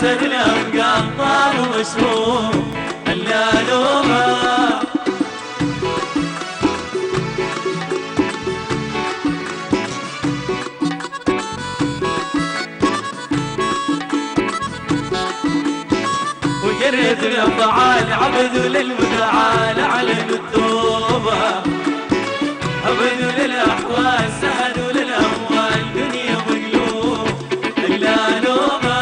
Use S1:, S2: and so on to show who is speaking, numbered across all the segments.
S1: سرنا مقطع ومشروب اللالومة. وقريت الافعال عبد للمتعال علم التوبه، عبد للاحوال سهد للاموال دنيا مقلوب اللالومه.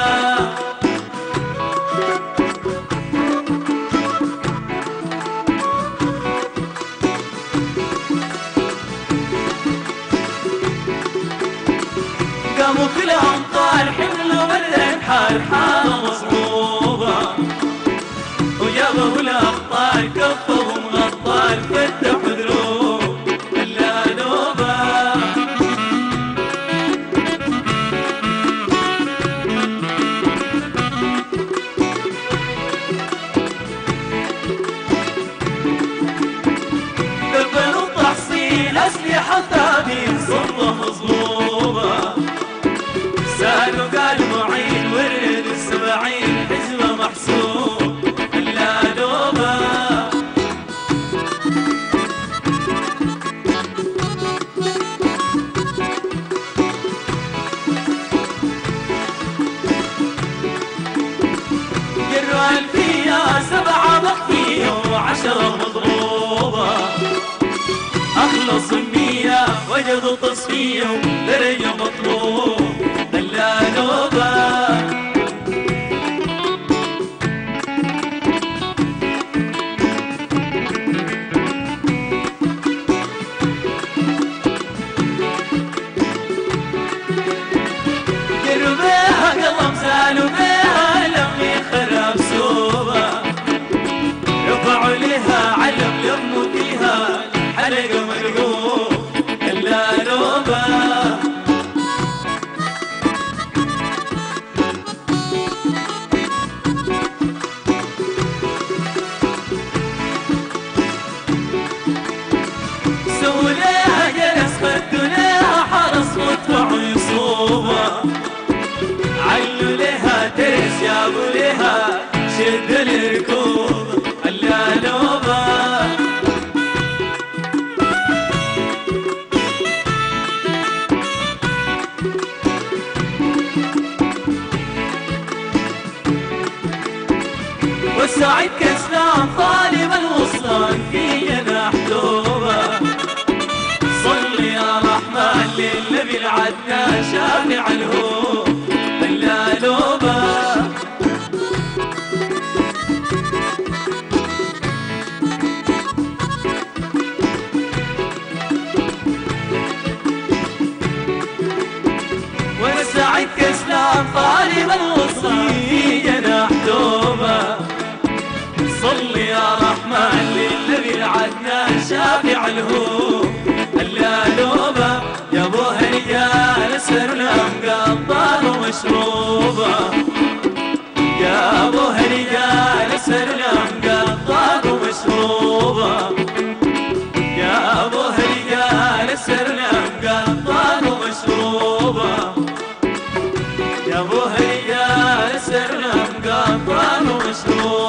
S1: قاموا كل امطار حملوا برد حال حاله مصعوبه، وجابوا الاخطار كفهم غطار فتحوا دروب اللالومه. دبلوا تحصيل اسلحه ثابين صبه مصبوبه، سالوا قال معين ورد السبعين حزبه محسوب اللالومه. جروا الفيا 7 مخفيه و10 مضروبه، اخلص النيه وجدوا تصفيه درجه مطلوب اللالومه. زالوا بها لم يخرب سوبه، رفعوا لها علم لموا فيها حرق مرقوب اللالومه. سووا لها جلس خدوا لها حرس مدفع يصوبه، علوا لها ترس جابوا لها شد الركوب اللالومه. والسعيد كسلان طالب الوصلان في جناح توبه، صل يا رحمن للنبي العدنان شافع الهوب اللالومه. والسعيد كسلان طالب الوصال في جناح توبه، صل يا رحمن للنبي العدنان شافع الهوب اللالومه. يا ابوها رجال سرنا مقطع ومشروبه، يا ابوها رجال سرنا مقطع ومشروبه، يا ابوها رجال سرنا مقطع ومشروبه، يا ابوها رجال سرنا مقطع ومشروبه.